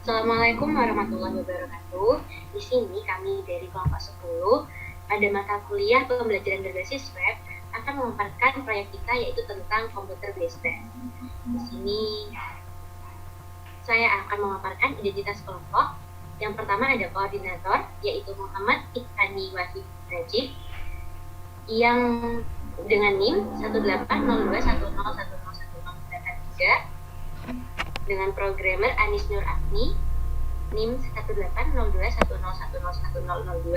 Assalamualaikum warahmatullahi wabarakatuh. Di sini kami dari kelompok 10 pada mata kuliah pembelajaran berbasis web akan memaparkan proyek kita yaitu tentang computer based test. Di sini saya akan memaparkan identitas kelompok. Yang pertama ada koordinator yaitu Muhammad Ikhani Wahid Najib yang dengan NIM 18021010103, dengan programmer Anis Nur Afni NIM 18021010102,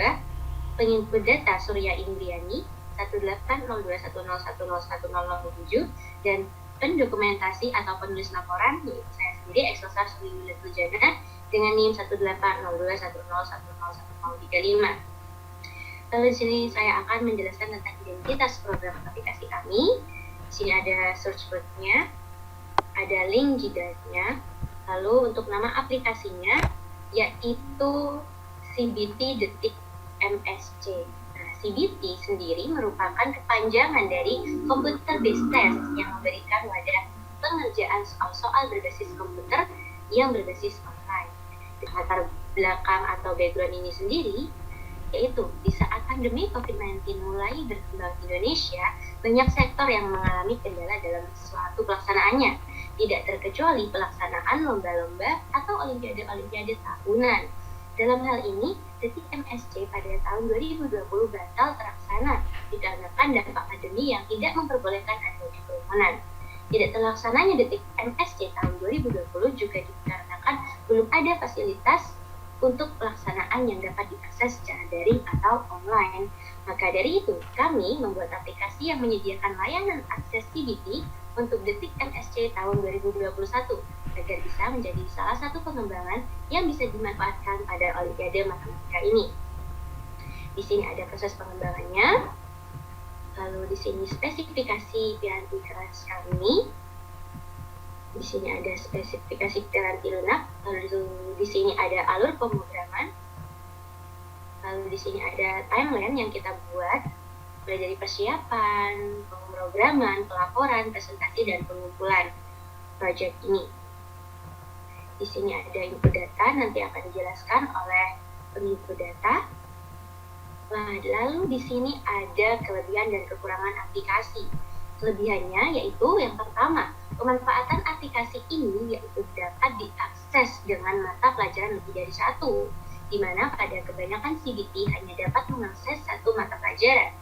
penginput data Surya Indriani 18021010107, dan pendokumentasi atau penulis laporan yaitu saya sendiri Excelsa Suliwila Tujana dengan NIM 18021010135. Lalu di sini saya akan menjelaskan tentang identitas program aplikasi kami. Di sini ada search word-nya, ada link jidatnya, lalu untuk nama aplikasinya yaitu CBT Detik MSC. Nah, CBT sendiri merupakan kepanjangan dari Computer Based Test yang memberikan wadah pengerjaan soal-soal berbasis komputer yang berbasis online. Latar belakang atau background ini sendiri yaitu di saat pandemi COVID-19 mulai berkembang di Indonesia, banyak sektor yang mengalami kendala dalam suatu pelaksanaannya, tidak terkecuali pelaksanaan lomba-lomba atau olimpiade-olimpiade tahunan. Dalam hal ini, Detik MSC pada tahun 2020 batal terlaksana dikarenakan dampak pandemi yang tidak memperbolehkan adanya kerumunan. Tidak terlaksananya Detik MSC tahun 2020 juga dikarenakan belum ada fasilitas untuk pelaksanaan yang dapat diakses secara daring atau online. Maka dari itu, kami membuat aplikasi yang menyediakan layanan akses CBT untuk Detik MSC tahun 2021 agar bisa menjadi salah satu pengembangan yang bisa dimanfaatkan pada Olimpiade Matematika ini. Di sini ada proses pengembangannya, lalu di sini spesifikasi piranti keras kami. Di sini ada spesifikasi piranti lunak, lalu di sini ada alur pemrograman, lalu di sini ada timeline yang kita buat, mulai dari persiapan, pemrograman, pelaporan, presentasi, dan pengumpulan project ini. Di sini ada input data, nanti akan dijelaskan oleh penginput data. Nah, lalu di sini ada kelebihan dan kekurangan aplikasi. Kelebihannya yaitu yang pertama, pemanfaatan aplikasi ini yaitu dapat diakses dengan mata pelajaran lebih dari satu, di mana pada kebanyakan CBT hanya dapat mengakses satu mata pelajaran.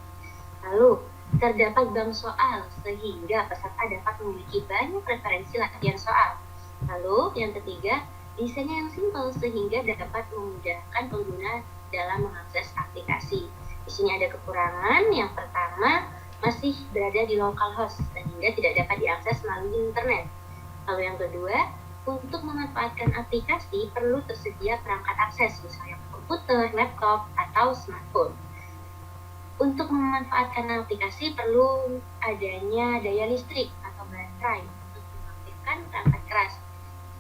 Lalu, terdapat bank soal sehingga peserta dapat memiliki banyak referensi latihan soal. Lalu, yang ketiga, desainnya yang simpel sehingga dapat memudahkan pengguna dalam mengakses aplikasi. Di sini ada kekurangan. Yang pertama, masih berada di localhost sehingga tidak dapat diakses melalui internet. Lalu yang kedua, untuk memanfaatkan aplikasi perlu tersedia perangkat akses, misalnya komputer, laptop, atau smartphone. Untuk memanfaatkan aplikasi perlu adanya daya listrik atau baterai untuk mengaktifkan perangkat keras.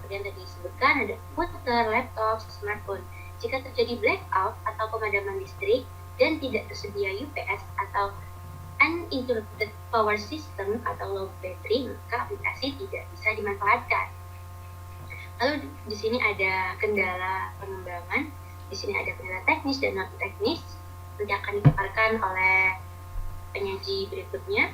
Seperti yang tadi disebutkan, ada komputer, laptop, smartphone. Jika terjadi blackout atau pemadaman listrik dan tidak tersedia UPS atau uninterrupted power system atau low battery, maka aplikasi tidak bisa dimanfaatkan. Lalu di sini ada kendala pengembangan, di sini ada kendala teknis dan non teknis, nanti akan dipaparkan oleh penyaji berikutnya.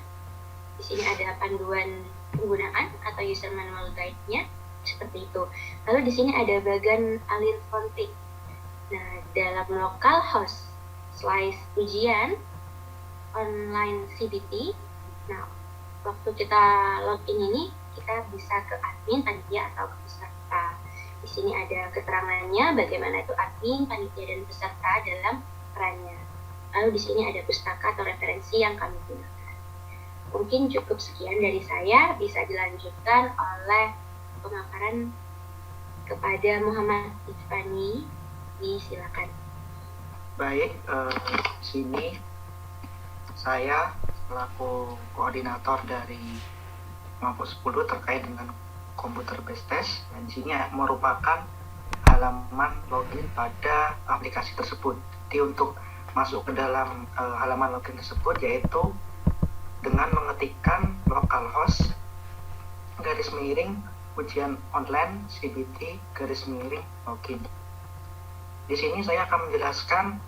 Di sini ada panduan penggunaan atau user manual guide-nya, seperti itu. Lalu di sini ada bagian alin config. Nah, dalam localhost slice ujian online CBT, nah waktu kita login ini kita bisa ke admin, panitia, atau ke peserta. Di sini ada keterangannya bagaimana itu admin, panitia, dan peserta dalam perannya. Lalu di sini ada pustaka atau referensi yang kami gunakan. Mungkin cukup sekian dari saya, bisa dilanjutkan oleh pemaparan kepada Muhammad Ikhani. Silakan. Baik, sini saya selaku koordinator dari kelompok 10 terkait dengan computer based test, dan di sini merupakan halaman login pada aplikasi tersebut. Jadi untuk masuk ke dalam halaman login tersebut yaitu dengan mengetikkan localhost garis miring ujian online CBT_login. Di sini saya akan menjelaskan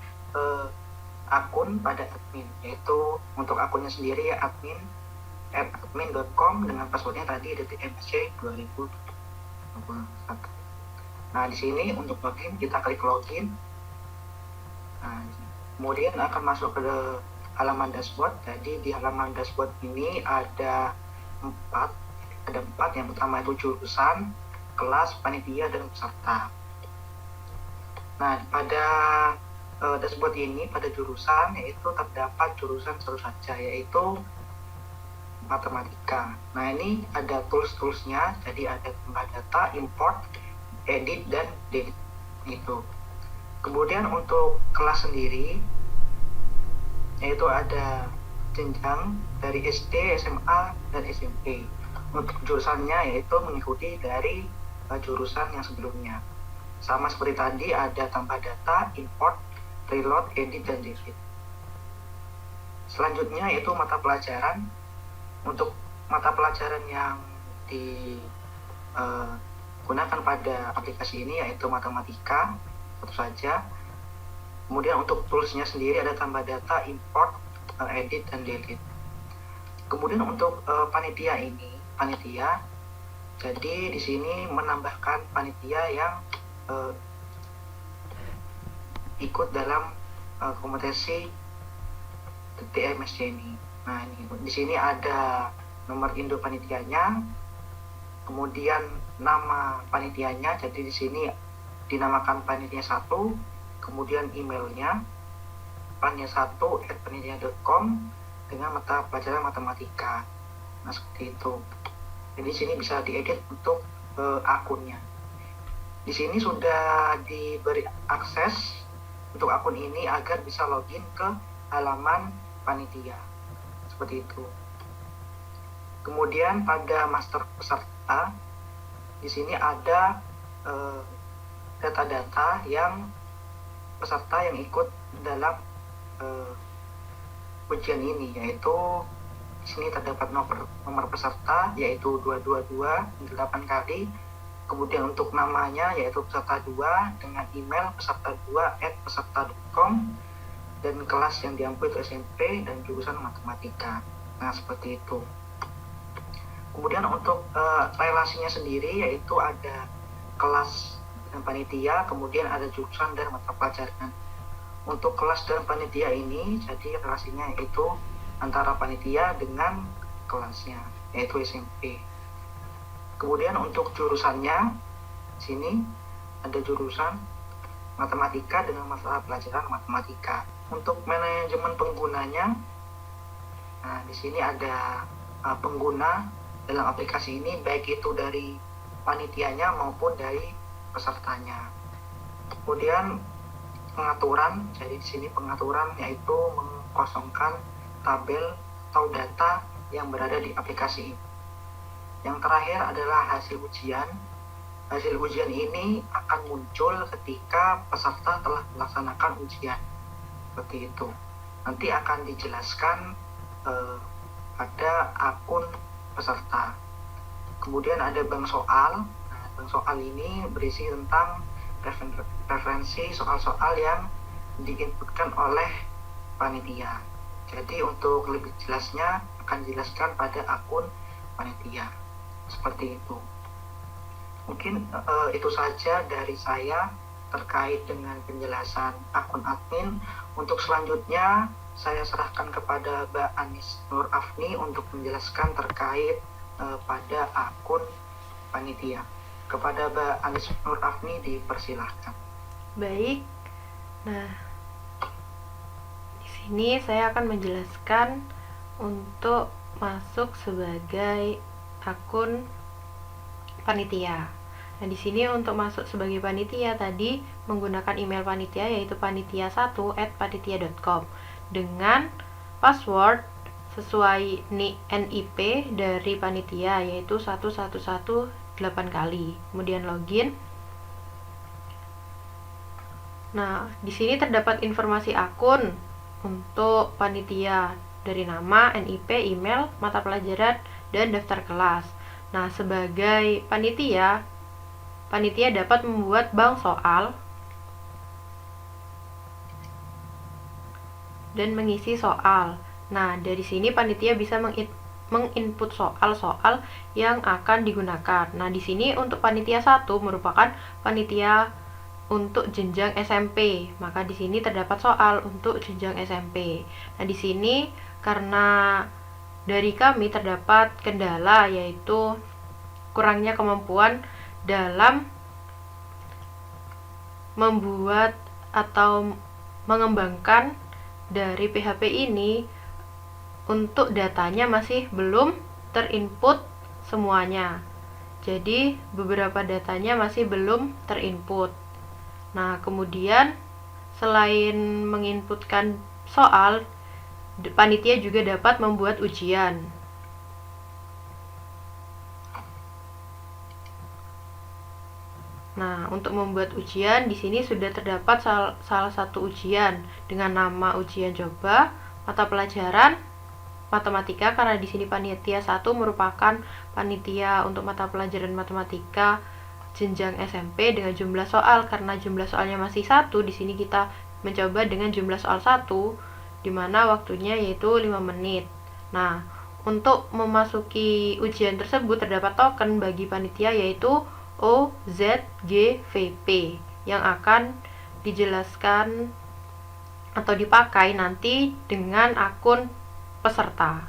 akun pada admin, yaitu untuk akunnya sendiri ya admin@admin.com dengan passwordnya tadi DTMSC 2021. Nah, di sini untuk login kita klik login. Nah, kemudian akan masuk ke halaman dashboard. Jadi di halaman dashboard ini ada empat. Yang pertama itu jurusan, kelas, panitia, dan peserta. Nah, pada dashboard ini pada jurusan yaitu terdapat jurusan satu saja, yaitu matematika. Nah, ini ada tools-toolsnya, jadi ada tambah data, import, edit, dan delete itu. Kemudian untuk kelas sendiri yaitu ada jenjang dari SD, SMA, dan SMP. Untuk jurusannya yaitu mengikuti dari jurusan yang sebelumnya. Sama seperti tadi ada tambah data, import, reload, edit, dan delete. Selanjutnya yaitu mata pelajaran. Untuk mata pelajaran yang digunakan pada aplikasi ini yaitu matematika, tentu saja. Kemudian untuk toolsnya sendiri ada tambah data, import, edit, dan delete. Kemudian untuk panitia, jadi di sini menambahkan panitia yang ikut dalam kompetisi TMSC ini. Nah, ini di sini ada nomor induk panitianya, kemudian nama panitianya. Jadi di sini dinamakan panitia 1, kemudian emailnya panitia1@panitia.com dengan mata pelajaran matematika. Nah, seperti itu. Jadi di sini bisa diedit untuk akunnya. Di sini sudah diberi akses untuk akun ini agar bisa login ke halaman panitia. Seperti itu. Kemudian pada master peserta di sini ada data-data yang peserta yang ikut dalam ujian ini, yaitu di sini terdapat nomor peserta yaitu 222 8 kali. Kemudian untuk namanya yaitu peserta 2 dengan email peserta2@peserta.com, dan kelas yang diampu itu SMP dan jurusan matematika. Nah, seperti itu. Kemudian untuk relasinya sendiri yaitu ada kelas dan panitia, kemudian ada jurusan dan mata pelajaran. Untuk kelas dan panitia ini jadi relasinya yaitu antara panitia dengan kelasnya yaitu SMP. Kemudian untuk jurusannya sini ada jurusan matematika dengan mata pelajaran matematika. Untuk manajemen penggunanya, nah di sini ada pengguna dalam aplikasi ini baik itu dari panitianya maupun dari pesertanya. Kemudian pengaturan, jadi di sini pengaturan yaitu mengkosongkan tabel atau data yang berada di aplikasi ini. Yang terakhir adalah hasil ujian. Hasil ujian ini akan muncul ketika peserta telah melaksanakan ujian. Seperti itu. Nanti akan dijelaskan pada akun peserta. Kemudian ada bank soal. Nah, bank soal ini berisi tentang referensi soal-soal yang diinputkan oleh panitia. Jadi untuk lebih jelasnya akan dijelaskan pada akun panitia. Seperti itu. Mungkin itu saja dari saya terkait dengan penjelasan akun admin. Untuk selanjutnya saya serahkan kepada Mbak Anis Nur Afni untuk menjelaskan terkait pada akun panitia. Kepada Mbak Anis Nur Afni dipersilahkan. Baik. Nah, di sini saya akan menjelaskan untuk masuk sebagai akun panitia. Nah, di sini untuk masuk sebagai panitia tadi menggunakan email panitia yaitu panitia1@panitia.com dengan password sesuai NIP dari panitia yaitu 1118 kali. Kemudian login. Nah, di sini terdapat informasi akun untuk panitia dari nama, NIP, email, mata pelajaran, dan daftar kelas. Nah, sebagai panitia dapat membuat bank soal dan mengisi soal. Nah, dari sini panitia bisa menginput soal-soal yang akan digunakan. Nah, di sini untuk panitia 1 merupakan panitia untuk jenjang SMP. Maka di sini terdapat soal untuk jenjang SMP. Nah, di sini karena dari kami terdapat kendala, yaitu kurangnya kemampuan dalam membuat atau mengembangkan dari PHP ini. Untuk datanya masih belum terinput semuanya. Jadi beberapa datanya masih belum terinput. Nah, kemudian selain menginputkan soal, panitia juga dapat membuat ujian. Nah, untuk membuat ujian di sini sudah terdapat salah satu ujian dengan nama ujian coba mata pelajaran matematika, karena di sini panitia 1 merupakan panitia untuk mata pelajaran matematika jenjang SMP dengan jumlah soal. Karena jumlah soalnya masih 1, di sini kita mencoba dengan jumlah soal 1 di mana waktunya yaitu 5 menit. Nah, untuk memasuki ujian tersebut terdapat token bagi panitia yaitu OZGVP yang akan dijelaskan atau dipakai nanti dengan akun peserta.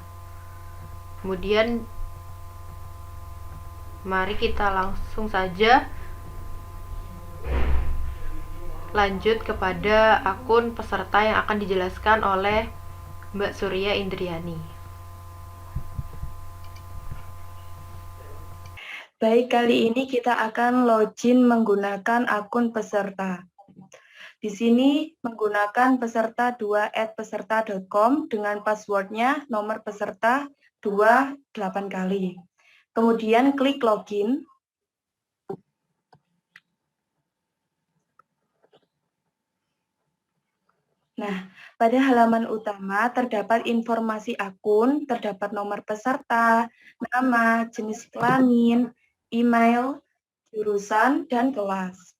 Kemudian mari kita langsung saja lanjut kepada akun peserta yang akan dijelaskan oleh Mbak Surya Indriani. Baik, kali ini kita akan login menggunakan akun peserta. Di sini menggunakan peserta2@peserta.com dengan passwordnya nomor peserta 28 kali. Kemudian klik login. Nah, pada halaman utama terdapat informasi akun, terdapat nomor peserta, nama, jenis kelamin, email, jurusan, dan kelas.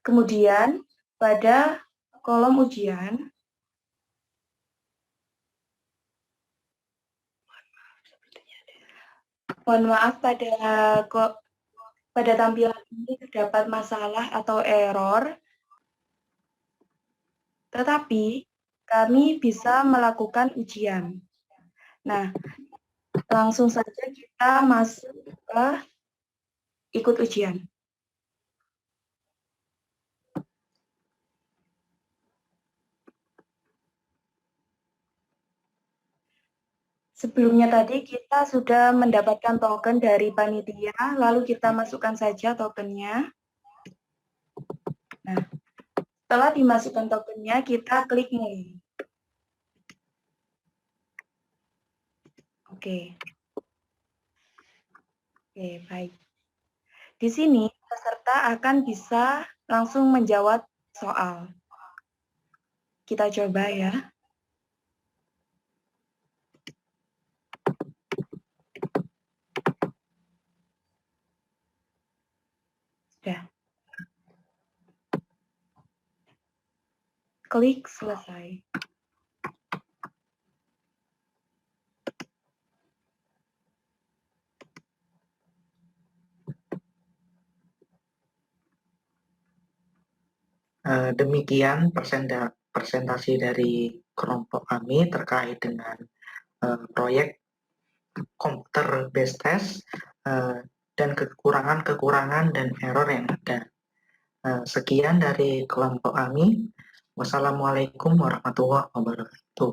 Kemudian pada kolom ujian, mohon maaf pada tampilan ini terdapat masalah atau error, tetapi kami bisa melakukan ujian. Nah, langsung saja kita masuk ke ikut ujian. Sebelumnya tadi kita sudah mendapatkan token dari panitia, lalu kita masukkan saja tokennya. Nah, setelah dimasukkan tokennya, kita klik mulai. Oke, baik. Di sini peserta akan bisa langsung menjawab soal. Kita coba ya. Sudah. Klik selesai. Demikian presentasi dari kelompok kami terkait dengan proyek komputer based test dan kekurangan dan error yang ada. Sekian dari kelompok kami. Wassalamualaikum warahmatullahi wabarakatuh.